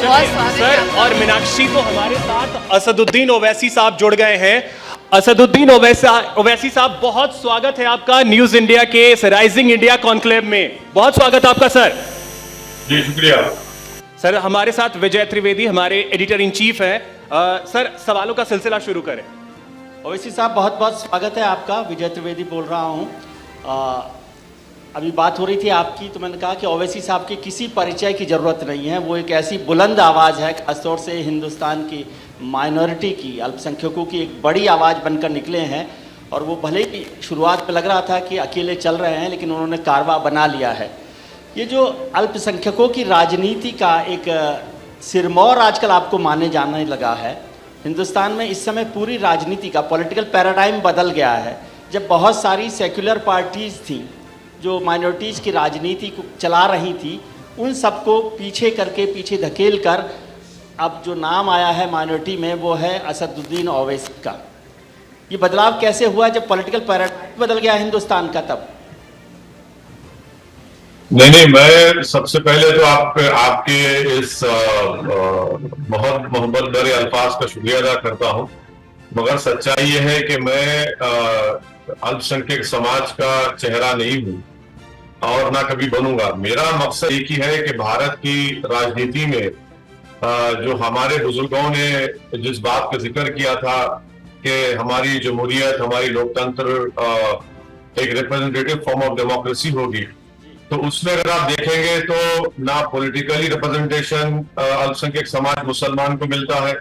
बहुत स्वागत है सर और मीनाक्षी तो हमारे साथ असदुद्दीन ओवैसी साहब जुड़ गए हैं। असदुद्दीन ओवैसी साहब, बहुत स्वागत है आपका न्यूज इंडिया के इस राइजिंग इंडिया कॉन्क्लेव में। बहुत स्वागत है आपका सर। जी शुक्रिया। सर हमारे साथ विजय त्रिवेदी हमारे एडिटर इन चीफ हैं। सर सवालों का सिलसिला शुरू करें। ओवैसी साहब बहुत बहुत स्वागत है आपका। विजय त्रिवेदी बोल रहा हूँ। अभी बात हो रही थी आपकी, तो मैंने कहा कि ओवैसी साहब की किसी परिचय की ज़रूरत नहीं है। वो एक ऐसी बुलंद आवाज़ है, खासतौर से हिंदुस्तान की माइनॉरिटी की, अल्पसंख्यकों की एक बड़ी आवाज़ बनकर निकले हैं। और वो भले ही शुरुआत पे लग रहा था कि अकेले चल रहे हैं, लेकिन उन्होंने कारवा बना लिया है। ये जो अल्पसंख्यकों की राजनीति का एक सिरमौर आजकल आपको माने जाने लगा है। हिंदुस्तान में इस समय पूरी राजनीति का पॉलिटिकल पैराडाइम बदल गया है। जब बहुत सारी सेक्युलर पार्टीज़ थी जो माइनॉरिटीज़ की राजनीति को चला रही थी, उन सबको पीछे करके, पीछे धकेल कर अब जो नाम आया है माइनॉरिटी में वो है असदुद्दीन ओवैसी का। ये बदलाव कैसे हुआ जब पॉलिटिकल पैराडाइम बदल गया हिंदुस्तान का? तब नहीं, मैं सबसे पहले तो आपके इस बहुत मोहब्बत भरे अल्फाज का शुक्रिया अदा करता हूं। मगर सच्चाई ये है कि मैं अल्पसंख्यक समाज का चेहरा नहीं हूं और ना कभी बनूंगा। मेरा मकसद एक ही है कि भारत की राजनीति में जो हमारे बुजुर्गों ने जिस बात का जिक्र किया था कि हमारी जमहूरियत, हमारी लोकतंत्र एक रिप्रेजेंटेटिव फॉर्म ऑफ डेमोक्रेसी होगी, तो उसमें अगर आप देखेंगे तो ना पॉलिटिकली रिप्रेजेंटेशन अल्पसंख्यक समाज मुसलमान को मिलता है,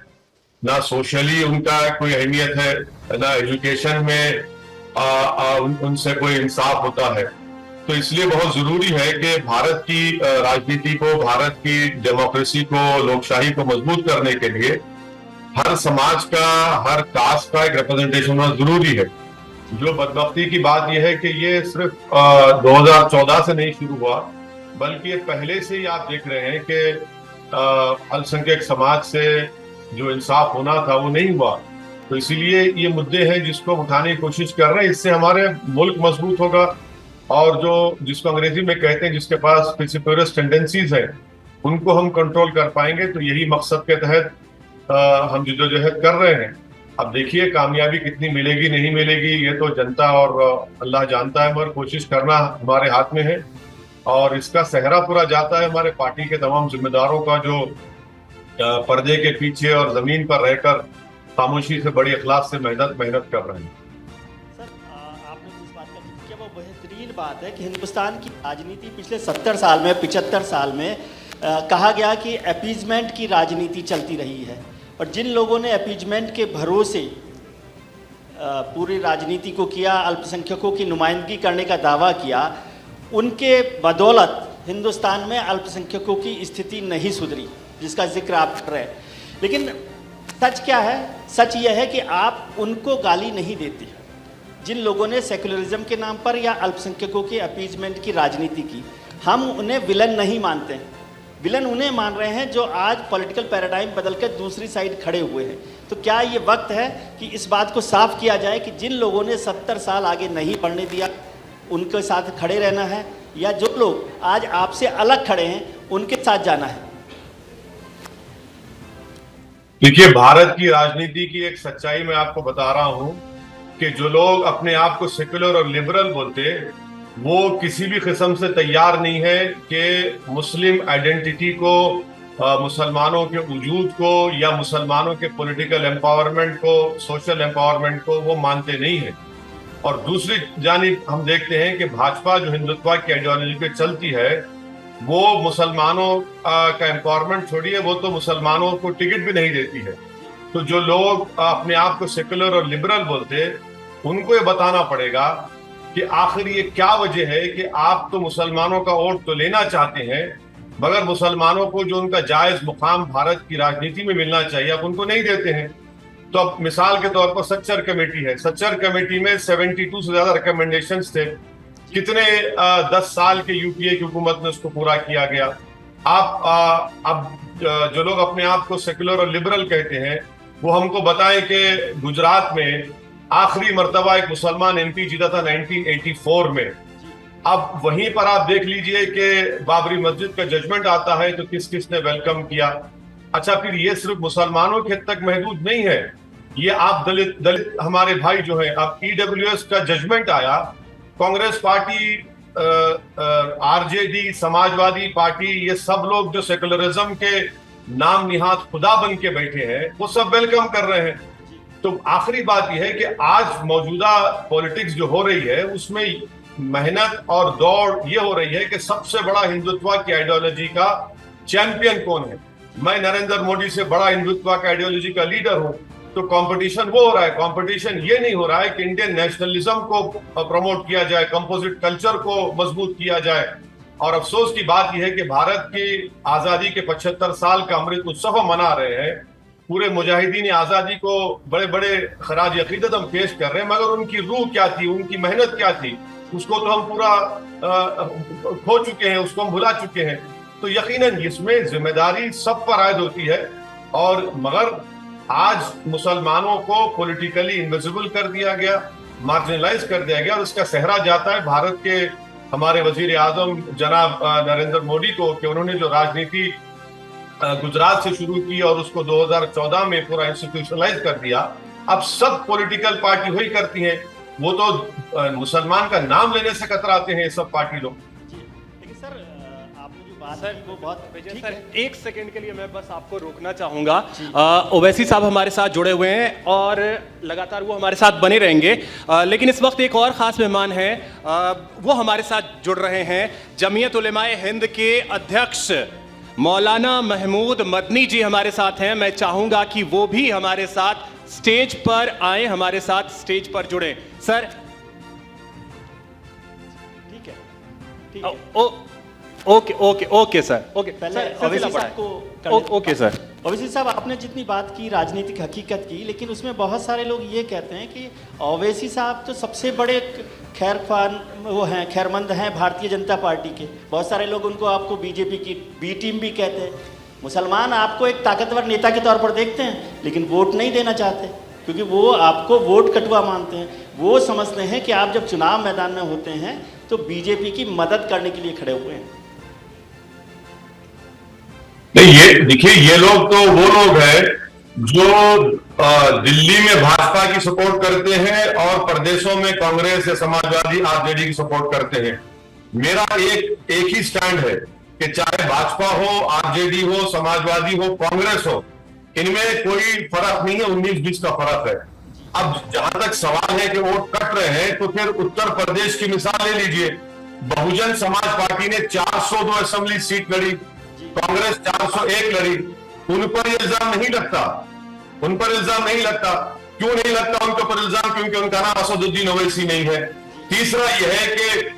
ना सोशली उनका कोई अहमियत है, ना एजुकेशन में उनसे कोई इंसाफ होता है। तो इसलिए बहुत जरूरी है कि भारत की राजनीति को, भारत की डेमोक्रेसी को, लोकशाही को मजबूत करने के लिए हर समाज का, हर कास्ट का एक रिप्रेजेंटेशन होना जरूरी है। जो बदबख्ती की बात यह है कि ये सिर्फ 2014 से नहीं शुरू हुआ, बल्कि ये पहले से ही आप देख रहे हैं कि अल्पसंख्यक समाज से जो इंसाफ होना था वो नहीं हुआ। तो इसीलिए ये मुद्दे हैं जिसको उठाने की कोशिश कर रहे हैं। इससे हमारे मुल्क मजबूत होगा और जो जिसको अंग्रेजी में कहते हैं जिसके पास पिसिफेरस टेंडेंसीज हैं उनको हम कंट्रोल कर पाएंगे। तो यही मकसद के तहत हम जिद्दोजहद कर रहे हैं। अब देखिए कामयाबी कितनी मिलेगी नहीं मिलेगी ये तो जनता और अल्लाह जानता है, मगर कोशिश करना हमारे हाथ में है। और इसका सेहरा पूरा जाता है हमारे पार्टी के तमाम जिम्मेदारों का जो पर्दे के पीछे और जमीन पर रहकर खामोशी से, बड़ी इखलास से मेहनत कर रहे हैं। सर आपने जिस बात का जिक्र किया वो बेहतरीन बात है कि हिंदुस्तान की राजनीति पिछले 70 साल में, 75 साल में कहा गया कि अपीजमेंट की राजनीति चलती रही है। और जिन लोगों ने अपीजमेंट के भरोसे पूरी राजनीति को किया, अल्पसंख्यकों की नुमाइंदगी करने का दावा किया, उनके बदौलत हिंदुस्तान में अल्पसंख्यकों की स्थिति नहीं सुधरी, जिसका जिक्र आप कर रहे हैं। लेकिन सच क्या है? सच यह है कि आप उनको गाली नहीं देते जिन लोगों ने सेकुलरिज्म के नाम पर या अल्पसंख्यकों के अपीजमेंट की राजनीति की। हम उन्हें विलन नहीं मानते हैं। विलन उन्हें मान रहे हैं जो आज पॉलिटिकल पैराडाइम बदलकर दूसरी साइड खड़े हुए हैं। तो क्या ये वक्त है कि इस बात को साफ किया जाए कि जिन लोगों ने 70 साल आगे नहीं बढ़ने दिया उनके साथ खड़े रहना है, या जो लोग आज आपसे अलग खड़े हैं उनके साथ जाना है? देखिए, भारत की राजनीति की एक सच्चाई मैं आपको बता रहा हूं कि जो लोग अपने आप को सेक्युलर और लिबरल बोलते, वो किसी भी किस्म से तैयार नहीं है कि मुस्लिम आइडेंटिटी को, मुसलमानों के वजूद को या मुसलमानों के पॉलिटिकल एम्पावरमेंट को, सोशल एम्पावरमेंट को वो मानते नहीं है। और दूसरी जानिब हम देखते हैं कि भाजपा जो हिंदुत्व की आइडियोलॉजी पे चलती है वो मुसलमानों का एम्पावरमेंट छोड़िए, वो तो मुसलमानों को टिकट भी नहीं देती है। तो जो लोग अपने आप को सेक्युलर और लिबरल बोलते, उनको ये बताना पड़ेगा कि आखिर ये क्या वजह है कि आप तो मुसलमानों का वोट तो लेना चाहते हैं, मगर मुसलमानों को जो उनका जायज मुकाम भारत की राजनीति में मिलना चाहिए आप उनको नहीं देते हैं। तो अब मिसाल के तौर पर सच्चर कमेटी है, सच्चर कमेटी में 72 से ज्यादा रिकमेंडेशंस थे। कितने 10 साल के यूपीए की हुकूमत में उसको पूरा किया गया। आप अब जो लोग अपने आप को सेक्युलर और लिबरल कहते हैं वो हमको बताएं कि गुजरात में आखिरी मर्तबा एक मुसलमान एमपी जीता था 1984 में। अब वहीं पर आप देख लीजिए कि बाबरी मस्जिद का जजमेंट आता है तो किस किस ने वेलकम किया। अच्छा, फिर ये सिर्फ मुसलमानों के हद तक महदूद नहीं है, ये आप दलित हमारे भाई जो है, अब ईडब्ल्यूएस का जजमेंट आया, Congress party, RJD, Samajwadi party, ये सब लोग जो सेकुलरिज्म के नाम निहाद खुदा बन के बैठे हैं, वो सब वेलकम कर रहे हैं। तो आखिरी बात यह है कि आज मौजूदा पॉलिटिक्स जो हो रही है उसमें मेहनत और दौड़ ये हो रही है कि सबसे बड़ा हिंदुत्व की आइडियोलॉजी का चैंपियन कौन है। मैं नरेंद्र मोदी से बड़ा हिंदुत्व का आइडियोलॉजी का लीडर हूं, तो कंपटीशन वो हो रहा है। कंपटीशन ये नहीं हो रहा है कि इंडियन नेशनलिज्म को प्रमोट किया जाए, कंपोजिट कल्चर को मजबूत किया जाए। और अफसोस की बात यह है कि भारत की आजादी के 75 साल का अमृत उत्सव हम मना रहे हैं, पूरे मुजाहिदीन आजादी को बड़े बड़े खराज अकीदत हम पेश कर रहे हैं, मगर उनकी रूह क्या थी, उनकी मेहनत क्या थी, उसको तो हम पूरा खो चुके हैं, उसको हम भुला चुके हैं। तो यकीनन इसमें जिम्मेदारी सब पर आयद होती है। और मगर आज मुसलमानों को पॉलिटिकली इनविजिबल कर दिया गया, मार्जिनलाइज कर दिया गया, और इसका सेहरा जाता है भारत के हमारे वजीर आजम जनाब नरेंद्र मोदी को, कि उन्होंने जो राजनीति गुजरात से शुरू की और उसको 2014 में पूरा इंस्टीट्यूशनलाइज कर दिया। अब सब पॉलिटिकल पार्टी वही करती हैं, वो तो मुसलमान का नाम लेने से कतराते हैं सब पार्टी लोग। लेकिन सर, आपने जो बात की वो बहुत ठीक सर, है। एक सेकंड के लिए मैं बस आपको रोकना चाहूंगा। ओवैसी साहब हमारे साथ जुड़े हुए हैं और लगातार वो हमारे साथ बने रहेंगे, लेकिन इस वक्त एक और खास मेहमान हैं, वो हमारे साथ जुड़ रहे हैं। जमीयत उलेमाए हिंद के अध्यक्ष मौलाना महमूद मदनी जी हमारे साथ हैं। मैं चाहूंगा कि वो भी हमारे साथ स्टेज पर आए, हमारे साथ स्टेज पर जुड़े। सर, ठीक है, ठीक है। Okay okay okay sir, okay. पहले सर, ओवैसी सिलसिला साहब को बढ़ाएं। Okay sir. ओवैसी साहब, आपने जितनी बात की राजनीतिक हकीकत की, लेकिन उसमें बहुत सारे लोग ये कहते हैं कि ओवैसी साहब तो सबसे बड़े वो हैं, खैरमंद हैं भारतीय जनता पार्टी के। बहुत सारे लोग उनको, आपको बीजेपी की बी टीम भी कहते हैं। मुसलमान आपको एक ताकतवर नेता के तौर पर देखते हैं, लेकिन वोट नहीं देना चाहते, क्योंकि वो आपको वोट कटुआ मानते हैं। वो समझते हैं कि आप जब चुनाव मैदान में होते हैं तो बीजेपी की मदद करने के लिए खड़े हुए हैं। नहीं, ये देखिए, ये लोग तो वो लोग हैं जो दिल्ली में भाजपा की सपोर्ट करते हैं और प्रदेशों में कांग्रेस या समाजवादी आरजेडी की सपोर्ट करते हैं। मेरा एक ही स्टैंड है कि चाहे भाजपा हो, आरजेडी हो, समाजवादी हो, कांग्रेस हो, इनमें कोई फर्क नहीं है, 19-20 का फर्क है। अब जहां तक सवाल है कि वोट कट रहे हैं, तो फिर उत्तर प्रदेश की मिसाल ले लीजिए। बहुजन समाज पार्टी ने 402 असेंबली सीट लड़ी, कांग्रेस 401 लड़ी। उन पर इल्जाम नहीं लगता, उन पर इल्जाम नहीं लगता। क्यों नहीं लगता उनके ऊपर इल्जाम? क्योंकि उनका नाम असदुद्दीन ओवैसी नहीं है। तीसरा यह है कि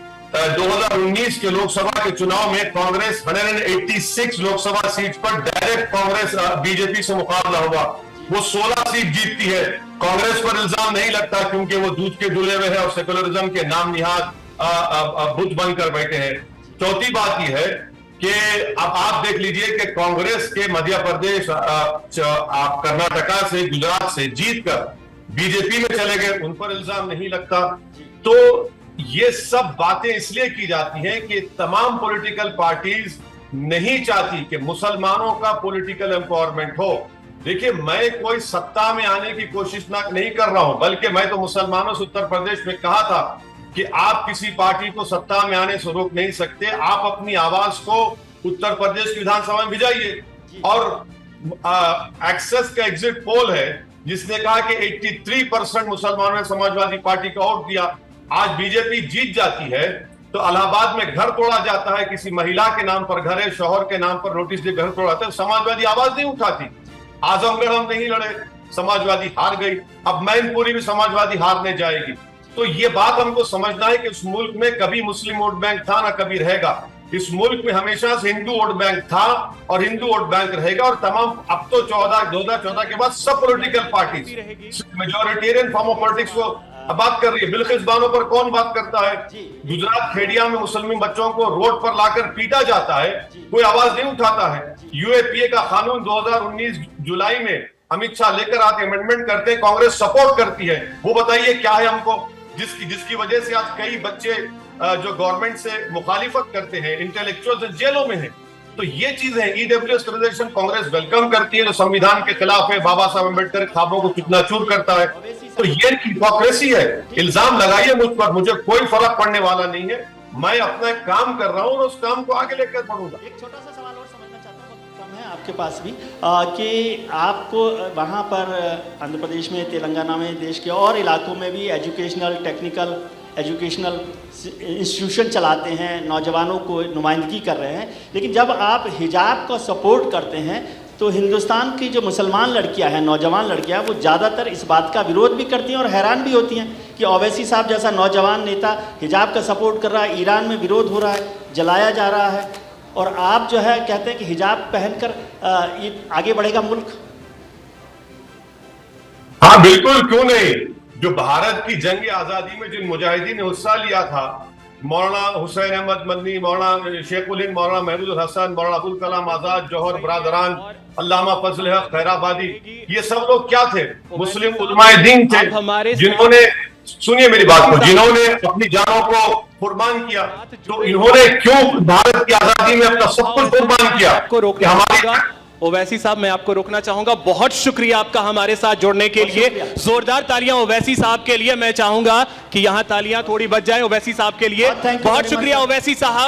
2019 के लोकसभा के चुनाव में कांग्रेस 186 लोकसभा सीट पर डायरेक्ट कांग्रेस बीजेपी से मुकाबला हुआ, वो 16 सीट जीतती है। कांग्रेस पर इल्जाम नहीं लगता क्योंकि वो दूध के डुले हुए हैं और सेकुलरिज्म के नाम निहाद बुत बनकर बैठे हैं। चौथी बात यह है कि अब आप देख लीजिए कि कांग्रेस के मध्य प्रदेश, आप कर्नाटका से, गुजरात से जीतकर बीजेपी में चले गए, उन पर इल्जाम नहीं लगता। तो ये सब बातें इसलिए की जाती हैं कि तमाम पॉलिटिकल पार्टीज नहीं चाहती कि मुसलमानों का पॉलिटिकल एम्पावरमेंट हो। देखिए, मैं कोई सत्ता में आने की कोशिश नहीं कर रहा हूं, बल्कि मैं तो मुसलमानों से उत्तर प्रदेश में कहा था कि आप किसी पार्टी को सत्ता में आने से रोक नहीं सकते, आप अपनी आवाज को उत्तर प्रदेश की विधानसभा में भिजाइए। और एक्सेस का एग्जिट पोल है जिसने कहा कि 83% मुसलमानों ने समाजवादी पार्टी का वोट दिया। आज बीजेपी जीत जाती है तो इलाहाबाद में घर तोड़ा जाता है, किसी महिला के नाम पर घर है, शौहर के नाम पर नोटिस दे घर तोड़ा जाता है, समाजवादी आवाज नहीं उठाती। आजमगढ़ हम नहीं लड़े, समाजवादी हार गई, अब मैनपुरी भी समाजवादी हारने जाएगी। तो ये बात हमको समझना है कि इस मुल्क में कभी मुस्लिम वोट बैंक था, ना कभी रहेगा। इस मुल्क में हमेशा से हिंदू वोट बैंक था और हिंदू वोट बैंक रहेगा। और तमाम, अब तो 2014 के बाद सब political party majoritarian form of politics को बात कर रही है। बिल्किस बानो पर कौन बात करता है? गुजरात खेड़िया में मुस्लिम बच्चों को रोड पर लाकर पीटा जाता है, कोई आवाज नहीं उठाता है। यूएपीए का कानून 2019 जुलाई में अमित शाह लेकर आते, अमेंडमेंट करते हैं, कांग्रेस सपोर्ट करती है। वो बताइए क्या है हमको, जिसकी वजह से आज कई बच्चे जो गवर्नमेंट से मुखालिफत करते हैं, इंटेलेक्चुअल्स जेलों में हैं। तो ये चीजें ईडब्ल्यूएस रिजर्वेशन कांग्रेस वेलकम करती है, जो संविधान के खिलाफ है, बाबा साहब अम्बेडकर के ख्वाबों को कितना चूर करता है। तो ये हिपोक्रेसी है। इल्जाम लगाइए मुझ पर, मुझे कोई फर्क पड़ने वाला नहीं है। मैं अपना काम कर रहा हूं और उस काम को आगे लेकर बढ़ूंगा। एक छोटा सा सवाल और समझना चाहता हूँ, वक्त कम है आपके पास भी, कि आपको वहाँ पर आंध्र प्रदेश में, तेलंगाना में, देश के और इलाकों में भी एजुकेशनल, टेक्निकल एजुकेशनल इंस्टीट्यूशन चलाते हैं, नौजवानों को नुमाइंदगी कर रहे हैं, लेकिन जब आप हिजाब का सपोर्ट करते हैं तो हिंदुस्तान की जो मुसलमान लड़कियां हैं, नौजवान लड़कियां, वो ज़्यादातर इस बात का विरोध भी करती हैं और हैरान भी होती हैं कि ओवैसी साहब जैसा नौजवान नेता हिजाब का सपोर्ट कर रहा है, ईरान में विरोध हो रहा है, जलाया जा रहा है, और आप जो है कहते हैं कि हिजाब पहनकर ये आगे बढ़ेगा मुल्क। हाँ बिल्कुल, क्यों नहीं। जो भारत की जंग आजादी में जिन मुजाहिदीन ने हिस्सा लिया था, मौलाना हुसैन अहमद मदनी, मौलाना शेखुल हिंद, मौलाना महमूद हसन, मौलाना अबुल कलाम आजाद, जौहर बरादरान, अल्लामा फजल हक खैराबादी, ये सब लोग क्या थे? मुस्लिम उलमाए दीन थे, जिन्होंने, सुनिए मेरी बात को, जिन्होंने अपनी जानों को कुर्बान किया। तो इन्होंने क्यों भारत की आजादी में अपना सब कुछ कुर्बान किया? कि हमारी ओवैसी साहब, मैं आपको रोकना चाहूंगा। बहुत शुक्रिया आपका हमारे साथ जुड़ने के लिए। जोरदार तालियां ओवैसी साहब के लिए। मैं चाहूंगा कि यहां तालियां थोड़ी बज जाए ओवैसी साहब के लिए। बहुत शुक्रिया ओवैसी साहब।